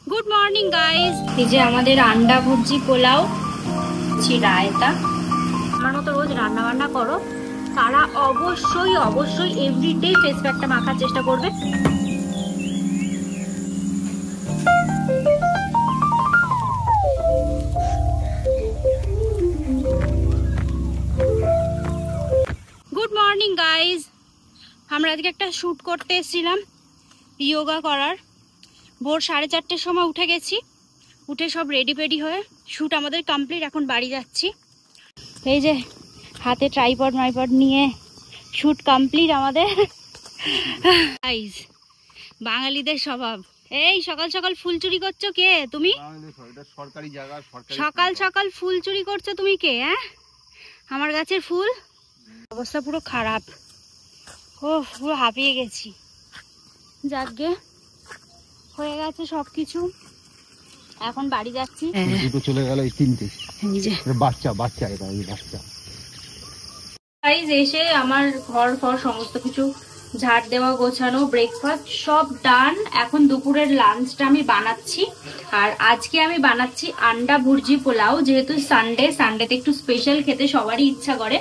Good morning guys. এই যে আমাদের আন্ডা ভুর্জি পোলাও, রায়তা। আমার মতো রোজ রান্না বান্না করো তারা অবশ্যই অবশ্যই এভরিডে ফেস প্যাকটা মাখার চেষ্টা করবে। Good morning guys. আমরা আজকে একটা শ্যুট করতে এসেছিলাম যোগা করার। ভোর 4:30টার সময় উঠে গেছি, উঠে সব রেডি পেডি হয়ে শ্যুট আমাদের কমপ্লিট। এখন বাড়ি যাচ্ছি। এই যে হাতে ট্রাইপড মাইপড নিয়ে শ্যুট কমপ্লিট আমাদের। গাইস, বাঙালিদের স্বভাব। এই সকাল সকাল ফুল চুরি করছো কে তুমি? সরকারি জায়গা, সকাল সকাল ফুল চুরি করছো তুমি কে? হ্যাঁ, আমার গাছের ফুল। অবস্থা পুরো খারাপ। ও পুরো হাঁপিয়ে গেছি। যাকগে, হয়ে গেছে সবকিছু। এখন বাড়ি যাচ্ছি। দুটো চলে গেল, এই তিনটে। এই যে বাচ্চা এটা এই বাচ্চা। গাইস, এসে আমার ঘর ফর সমস্ত কিছু ঝাড় দেওয়া, গোছানো, ব্রেকফাস্ট সব ডান। এখন দুপুরের লাঞ্চটা আমি বানাচ্ছি। আর আজকে আমি বানাচ্ছি আন্ডা ভুর্জি পোলাও। যেহেতু সানডেতে একটু স্পেশাল খেতে সবারই ইচ্ছা করে,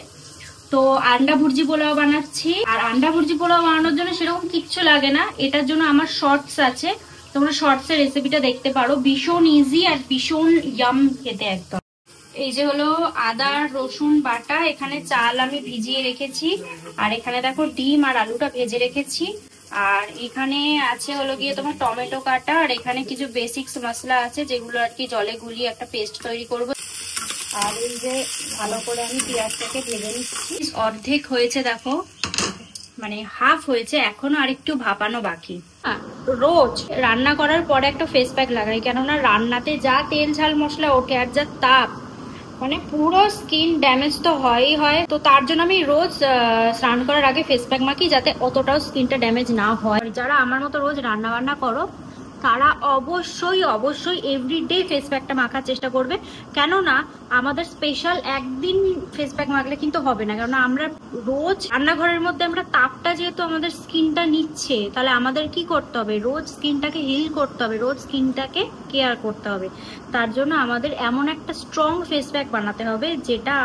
তো আন্ডা ভুর্জি পোলাও বানাচ্ছি। আর আন্ডা ভুর্জি পোলাও বানানোর জন্য সেরকম কিচ্ছু লাগে না। এটার জন্য আমার শর্টস আছে, তোমরা শর্টসের রেসিপিটা দেখতে পারো। ভীষণ ইজি আর ভীষণ ইয়াম খেতে একদম। এই যে হলো আদা রসুন বাটা, এখানে চাল আমি ভিজিয়ে রেখেছি, আর এখানে দেখো ডিম আর আলুটা ভেজে রেখেছি। আর এখানে আছে হলো গিয়ে তোমার টমেটো কাটা, আর এখানে কিছু বেসিক্স মশলা আছে যেগুলো আর কি জলে গুলিয়ে একটা পেস্ট তৈরি করব। আর এই যে ভালো করে আমি পেঁয়াজটাকে ভেজে নিচ্ছি। অর্ধেক হয়েছে দেখো, মানে হাফ হয়েছে, এখনো আরেকটু ভাপানো বাকি। রোজ রান্না করার পরে একটা ফেস প্যাক লাগাই, কেননা রান্নাতে যা তেল ঝাল মশলা ওঠে আর যা তাপ, মানে পুরো স্কিন ড্যামেজ তো হয়ই হয়। তো তার জন্য আমি রোজ স্নান করার আগে ফেস প্যাক মাখি, যাতে অতটাও স্কিনটা ড্যামেজ না হয়। যারা আমার মতো রোজ রান্না বান্না করো তারা অবশ্যই অবশ্যই এভরিডে ফেস প্যাকটা মাখার চেষ্টা করবে। কেননা আমাদের স্পেশাল একদিন ফেস প্যাক মাখলে কিন্তু হবে না, কেননা আমরা রোজ রান্নাঘরের মধ্যে আমরা তাপটা যেহেতু আমাদের স্কিনটা নিচ্ছে, তাহলে আমাদের কি করতে হবে? রোজ স্কিনটাকে হিল করতে হবে, রোজ স্কিনটাকে কেয়ার করতে হবে। তার জন্য আমাদের এমন একটা স্ট্রং ফেস প্যাক বানাতে হবে যেটা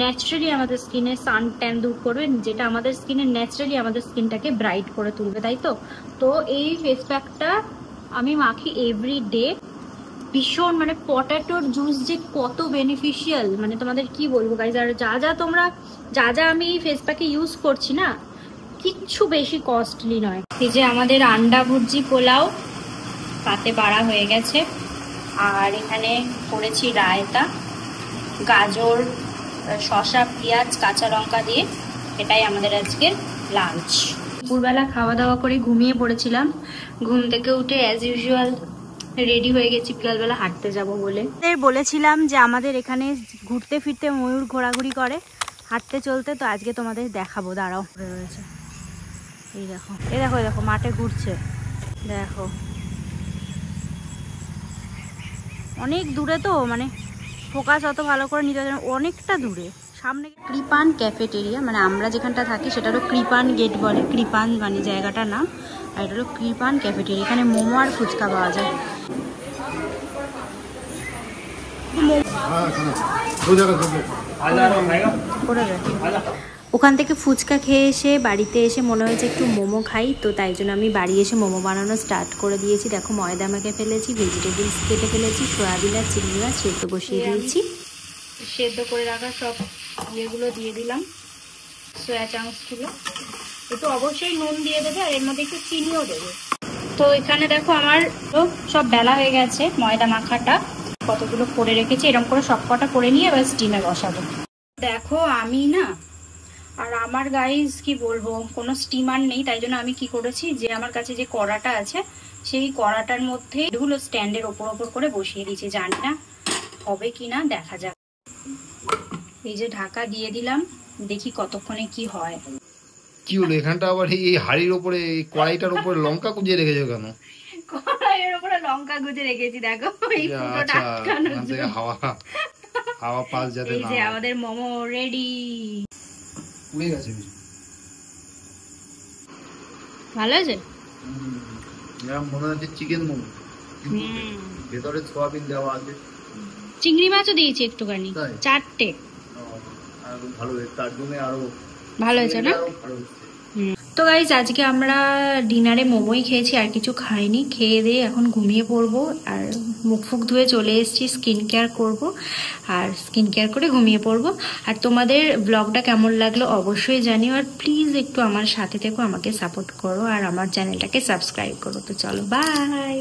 ন্যাচারালি আমাদের স্কিনে সান ট্যান দূর করবে, যেটা আমাদের স্কিনে ন্যাচারালি আমাদের স্কিনটাকে ব্রাইট করে তুলবে, তাই তো? তো এই ফেস প্যাকটা আমি মাখি এভরিডে। ভীষণ, মানে পটাটোর জুস যে কত বেনিফিশিয়াল, মানে তোমাদের কি বলবো গাইজ। আর যা যা আমি এই ফেস প্যাকে ইউজ করছি না, কিচ্ছু বেশি কস্টলি নয়। এই যে আমাদের আন্ডা ভুর্জি পোলাও পাতে বাড়া হয়ে গেছে, আর এখানে করেছি রায়তা, গাজর, শসা, পেঁয়াজ, কাঁচা লঙ্কা দিয়ে। এটাই আমাদের আজকের লাঞ্চ। দুপুরবেলা খাওয়া দাওয়া করে ঘুমিয়ে পড়েছিলাম। ঘুম থেকে উঠে অ্যাজ ইউজুয়াল রেডি হয়ে গেছি বিকালবেলা হাঁটতে যাব বলে। বলেছিলাম যে আমাদের এখানে ঘুরতে ফিরতে ময়ূর ঘোরাঘুরি করে, হাঁটতে চলতে। তো আজকে তোমাদের দেখাবো, দাঁড়াও। রয়েছে এই দেখো, এই দেখো, দেখো মাঠে ঘুরছে, দেখো। অনেক দূরে তো, মানে ফোকাস অত ভালো করে নিতে পারে, অনেকটা দূরে। সামনে কৃপান ক্যাফেটেরিয়া, মানে আমরা যেখানটা থাকি সেটা হলো কৃপান গেট বলে, কৃপান মানে জায়গাটার নাম। আর এটা হলো কৃপান ক্যাফেটেরিয়া। এখানে মোমো আর ফুচকা পাওয়া যায়। ওখান থেকে ফুচকা খেয়ে এসে বাড়িতে এসে মনে হয়েছে একটু মোমো খাই, তো তাই জন্য আমি বাড়ি এসে মোমো বানানো স্টার্ট করে দিয়েছি। দেখো ময়দা মেখে ফেলেছি, ভেজিটেবলস কেটে ফেলেছি, সয়াবিন আর চিংড়ি মাছ সেদ্ধ বসিয়ে দিয়েছি। সেদ্ধ করে রাখা সব ইয়েগুলো দিয়ে দিলাম, সয়া চাংসগুলো। একটু অবশ্যই নুন দিয়ে দেবে, আর এর মধ্যে একটু চিনিও দেবে। তো এখানে দেখো আমার তো সব বেলা হয়ে গেছে, ময়দা মাখাটা কতগুলো করে রেখেছি। এরকম করে সব কটা করে নিয়ে এবার স্টিমে বসাবো। দেখো আমি না, আর আমার গাইজ কি বলবো, কোনো স্টিমার নেই। তাই জন্য আমি কি করেছি, যে আমার কাছে যে কড়াটা আছে সেই কড়াটার মধ্যে এগুলো স্ট্যান্ডের ওপর করে বসিয়ে দিয়েছি। জানি না হবে কি না, দেখা যাক। এই যে ঢাকা দিয়ে দিলাম, দেখি কতক্ষণে কি হয়। কি হলো এখানটা আবার এই হাড়ির উপরে, এই কড়াইটার উপরে লঙ্কা কুচিয়ে রেখেছো কেন? কড়াইয়ের উপরে লঙ্কা কুচিয়ে রেখেছি, দেখো এই ফুটোটা আটকানোর জন্য। হাওয়া পাস যাতে না। এই যে আমাদের মোমো রেডি। পুড়ে গেছে, ভালো আছে। মনে হচ্ছে চিকেন মোমো। ভেতরে সোয়াবিন দেওয়া আছে, চিংড়ি মাছও দিয়েছি একটুখানি, 4টে। ভালো, তার জন্য আরো ভালো হয়েছে না? তো গাইজ আজকে আমরা ডিনারে মোমোই খেয়েছি, আর কিছু খাইনি। খেয়ে দিয়ে এখন ঘুমিয়ে পড়বো, আর মুখ ফুক ধুয়ে চলে এসেছি, স্কিন কেয়ার করবো, আর স্কিন কেয়ার করে ঘুমিয়ে পড়বো। আর তোমাদের ব্লগটা কেমন লাগলো অবশ্যই জানিও, আর প্লিজ একটু আমার সাথে থেকো, আমাকে সাপোর্ট করো, আর আমার চ্যানেলটাকে সাবস্ক্রাইব করো। তো চলো, বাই।